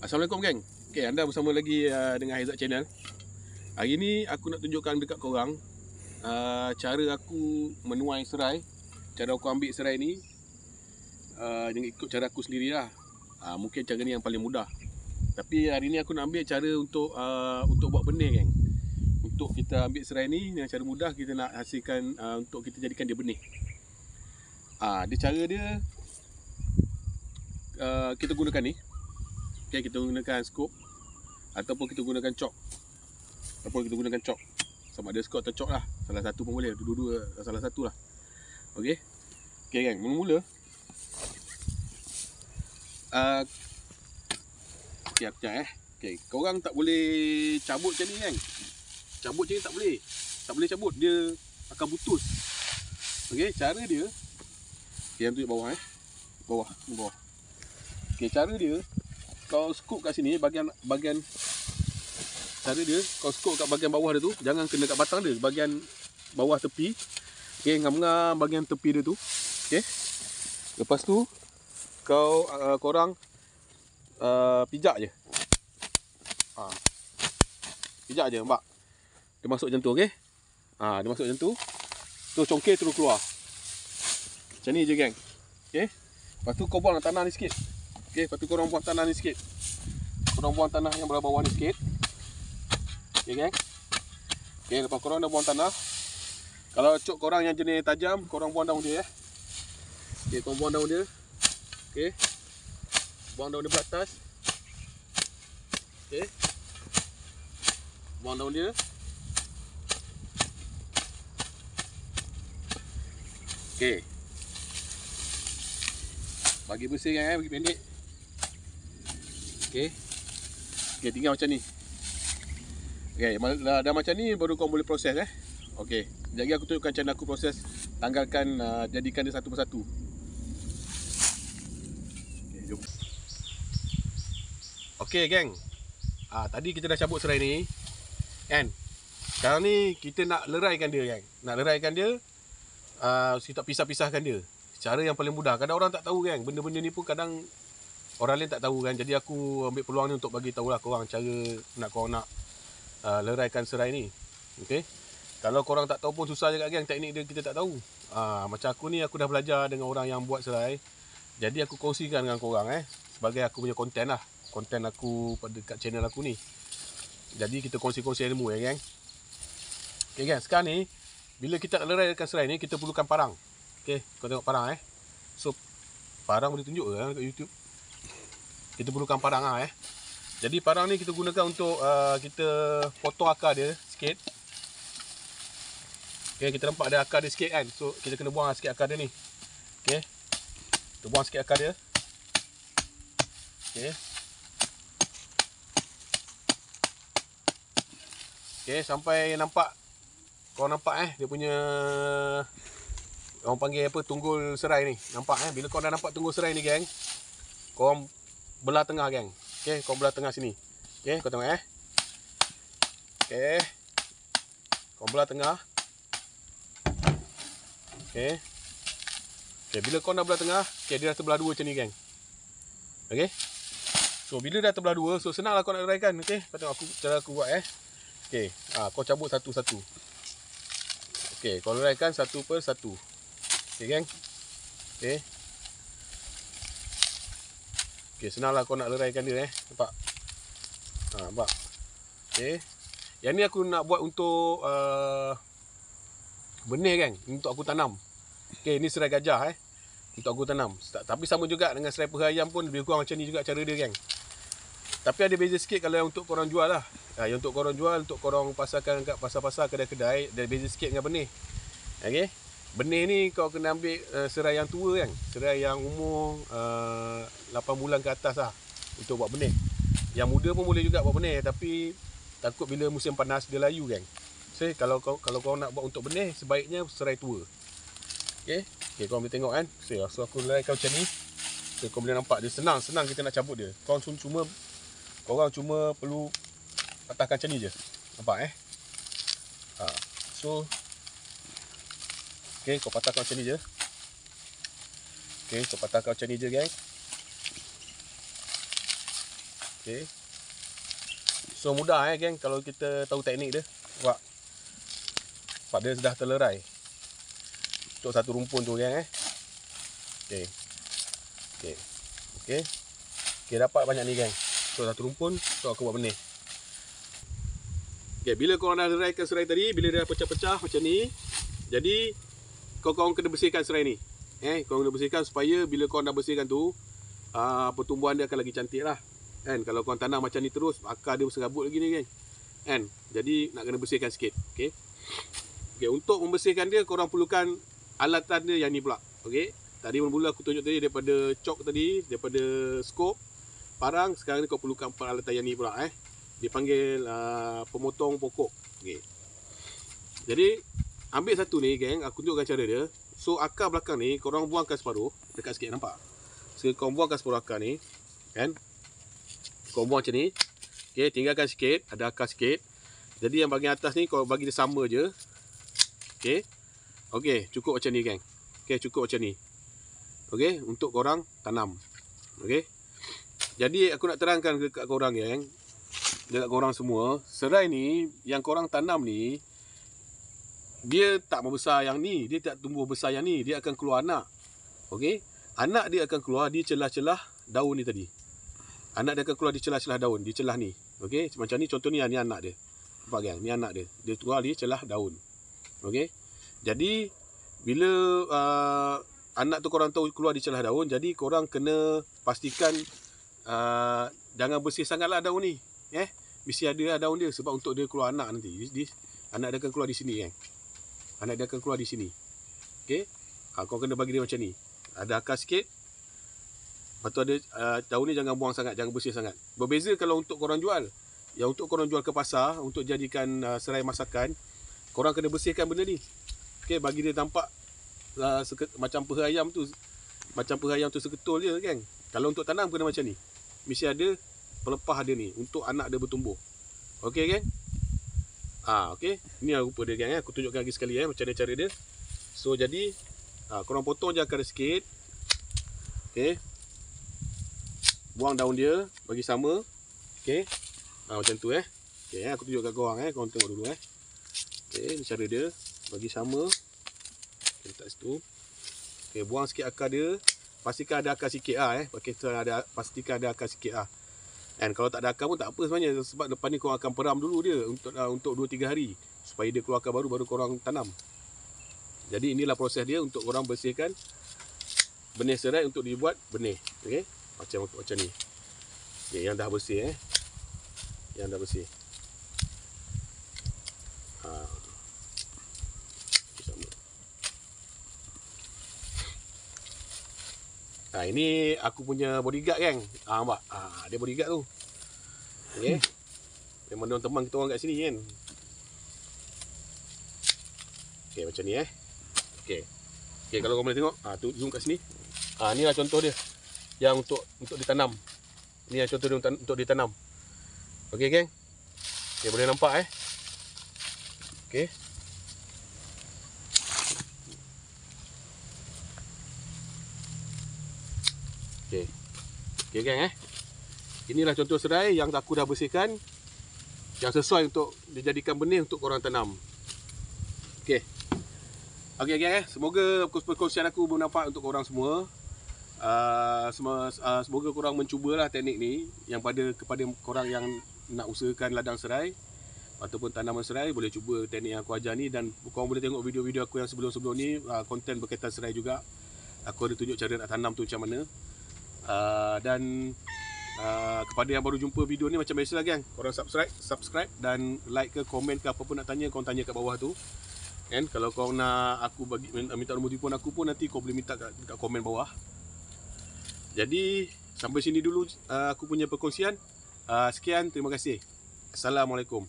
Assalamualaikum geng. Okay, anda bersama lagi dengan Haizat Channel. Hari ni aku nak tunjukkan dekat korang cara aku menuai serai. Cara aku ambil serai ni dengan ikut cara aku sendirilah. Mungkin cara ni yang paling mudah. Tapi hari ni aku nak ambil cara untuk buat benih geng. Untuk kita ambil serai ni dengan cara mudah, kita nak hasilkan untuk kita jadikan dia benih. Dia cara dia kita gunakan ni. Okay, kita gunakan skop ataupun kita gunakan cok. Sama ada skop atau cok lah. Salah satu pun boleh. Dua-dua salah satu lah. Okey. Okey geng, mula-mula okey, aku cakap okey, korang tak boleh cabut macam ni geng. Cabut macam ni tak boleh. Tak boleh cabut, dia akan putus. Okey, cara dia yang tunjuk bawah bawah. Okey, cara dia kau scoop kat sini bahagian cara dia kau scoop kat bahagian bawah dia tu, jangan kena kat batang dia, bahagian bawah tepi. Okey, ngam-ngam bahagian tepi dia tu. Okey. Lepas tu korang pijak je. Pijak je, nampak? Dia masuk macam tu, okey? Dia masuk macam tu. Tu congkir terus keluar. Macam ni je geng. Okey. Lepas tu kau buang tanah ni sikit. Okey, lepas tu korang buang tanah ni sikit. Korang buang tanah yang belah bawah ni sikit. Okey geng. Okey, lepas korang dah buang tanah, kalau cok korang yang jenis tajam, korang buang daun dia. Okey, korang buang daun dia. Okey. Buang daun dia belah atas. Okey. Buang daun dia. Okey. Bagi bersih kan, bagi pendek. Okey. Okey, tinggal macam ni. Okey, dah macam ni baru kau boleh proses Okey. Sekejap lagi aku tunjukkan cara aku proses tanggalkan, jadikan dia satu persatu. Okey, jom. Okey, geng. Tadi kita dah cabut serai ni. Kan? Sekarang ni kita nak leraikan dia, geng. Nak leraikan dia, kita pisah-pisahkan dia. Cara yang paling mudah. Kadang orang tak tahu kan, benda-benda ni pun kadang orang lain tak tahu kan. Jadi aku ambil peluang ni untuk bagi tahulah korang cara korang nak leraikan serai ni. Okey. Kalau korang tak tahu pun susah juga kan, teknik dia kita tak tahu. Macam aku ni, aku dah belajar dengan orang yang buat serai. Jadi aku kongsikan dengan korang sebagai aku punya konten lah. Konten aku kat channel aku ni. Jadi kita kongsi-kongsi ilmu geng. Okey geng, sekarang ni bila kita nak leraikan serai ni, kita perlukan parang. Okey, kau tengok parang So, parang boleh tunjuk ke kat YouTube? Kita perlukan parang Jadi parang ni kita gunakan untuk kita potong akar dia sikit. Okey, kita nampak ada akar dia sikit kan. So, kita kena buang sikit akar dia ni. Okey. Kita buang sikit akar dia. Okey. Okey, sampai nampak. Kau nampak dia punya, orang panggil apa, tunggul serai ni. Nampak bila kau dah nampak tunggul serai ni geng, kau belah tengah geng. Okey, kau belah tengah sini. Okey, kau tengok Okey. Kau belah tengah. Okey. Okey, bila kau dah belah tengah, okey, dia dah terbelah dua macam ni geng. Okey. So bila dah terbelah dua, so senanglah kau nak leraikan. Okey, kau tengok cara aku buat Okey, kau cabut satu-satu. Okey, kau leraikan satu per satu. Okey geng. Okey. Okey, senanglah kau nak leraikan dia nampak? Nampak? Okey. Yang ni aku nak buat untuk benih geng, untuk aku tanam. Okey, ni serai gajah untuk aku tanam. Tapi sama juga dengan serai peha ayam pun lebih kurang macam ni juga cara dia geng. Tapi ada beza sikit kalau yang untuk korang jual lah. Yang untuk korang jual, untuk korang pasarkan kat pasar-pasar, kedai-kedai, ada beza sikit dengan benih. Okey. Benih ni kau kena ambil serai yang tua kan. Serai yang umur 8 bulan ke atas lah untuk buat benih. Yang muda pun boleh juga buat benih, tapi takut bila musim panas dia layu kan. So, kalau kau nak buat untuk benih, sebaiknya serai tua. Okey. Okey, kau boleh tengok kan. So aku leraikan macam ni. So, kau boleh nampak dia senang kita nak cabut dia. Korang cuma perlu patahkan macam ni je. Nampak So, okey, kau patahkan macam ni je. Okey, kau patahkan macam ni je guys. Okey. So mudah geng kalau kita tahu teknik dia. Sebab dia sudah terlerai untuk satu rumpun tu geng Okey. Okey. Okey. Okey, dapat banyak ni geng. Untuk satu rumpun, so aku buat benih. Okey, bila korang dah leraikan serai tadi, bila dia dah pecah-pecah macam ni, jadi korang kena bersihkan serai ni. Korang kena bersihkan supaya bila korang dah bersihkan tu, pertumbuhan dia akan lagi cantik lah. Kalau korang tanam macam ni terus, akar dia serabut lagi ni geng. Jadi nak kena bersihkan sikit. Okey. Okey, untuk membersihkan dia korang perlukan alatan dia yang ni pula. Okey. Tadi mula-mula aku tunjuk tadi daripada cok tadi, daripada skop, parang, sekarang ni kau perlukan peralatan yang ni pula Dia panggil pemotong pokok. Okey. Jadi ambil satu ni geng, aku tunjukkan cara dia. So akar belakang ni korang buangkan separuh, dekat sikit nampak. So korang buangkan separuh akar ni, Korang buang macam ni. Okey, tinggalkan sikit, ada akar sikit. Jadi yang bahagian atas ni kau bagi dia sama je. Okey. Okey, cukup macam ni geng. Okey, cukup macam ni. Okey, untuk korang tanam. Okey. Jadi aku nak terangkan dekat korang geng, dekat korang semua, serai ni yang korang tanam ni dia tak membesar yang ni, dia tak tumbuh besar yang ni, dia akan keluar anak. Okey. Anak dia akan keluar di celah-celah daun ni tadi. Anak dia akan keluar di celah-celah daun, di celah ni. Okey, macam ni contoh ni anak dia. Nampak geng, ni anak dia. Dia keluar di celah daun. Okey. Jadi bila anak tu korang tahu keluar di celah daun, jadi korang kena pastikan jangan bersih sangatlah daun ni. Mesti ada daun dia sebab untuk dia keluar anak nanti. Anak dia akan keluar di sini Anak dia akan keluar di sini. Okey. Kau kena bagi dia macam ni. Ada akar sikit. Lepas tu ada daun ni jangan buang sangat, jangan bersih sangat. Berbeza kalau untuk korang jual. Yang untuk korang jual ke pasar untuk jadikan serai masakan, korang kena bersihkan benda ni. Okey, bagi dia nampak macam peha ayam tu. Macam peha ayam tu seketul je geng. Kalau untuk tanam kena macam ni. Mesti ada pelepah dia ni untuk anak dia bertumbuh. Okey geng. Okey. Ni rupa dia geng Aku tunjukkan lagi sekali macam mana cara dia. So jadi korang potong je akar dia sikit. Okey. Buang daun dia, bagi sama. Okey. Macam tu Okey, aku tunjukkan korang korang tengok dulu Okey, ni cara dia, bagi sama. Okey, letak situ. Okey, buang sikit akar dia. Pastikan ada akar sikit pastikan ada akar sikit kalau tak ada akar pun tak apa sebenarnya, sebab depan ni korang akan peram dulu dia untuk 2-3 hari supaya dia keluar akar baru korang tanam. Jadi inilah proses dia untuk korang bersihkan benih serai untuk dibuat benih. Okey, macam ni. Okey, yang dah bersih yang dah bersih. Ini aku punya bodyguard geng. Nampak? Dia bodyguard tu. Okey. Memang dia teman kita orang kat sini kan. Okey, macam ni Okey. Okey, kalau kau boleh tengok, tu zoom kat sini. Ni lah contoh dia. Yang untuk ditanam. Ni lah contoh dia untuk ditanam. Okey geng. Okey, boleh nampak Okey. Okey. Okey geng Inilah contoh serai yang aku dah bersihkan, yang sesuai untuk dijadikan benih untuk korang tanam. Okey. Okey geng semoga perkongsian aku bermanfaat untuk korang semua. Semoga korang mencubalah teknik ni yang kepada korang yang nak usahakan ladang serai ataupun tanaman serai, boleh cuba teknik yang aku ajar ni. Dan korang boleh tengok video-video aku yang sebelum-sebelum ni, konten berkaitan serai juga. Aku ada tunjuk cara nak tanam tu macam mana. Dan kepada yang baru jumpa video ni, macam biasalah geng, korang subscribe dan like ke komen ke apa pun nak tanya, korang tanya kat bawah tu. Kalau korang nak aku minta nombor telefon aku pun, nanti kau boleh minta kat komen bawah. Jadi sampai sini dulu aku punya perkongsian. Sekian, terima kasih. Assalamualaikum.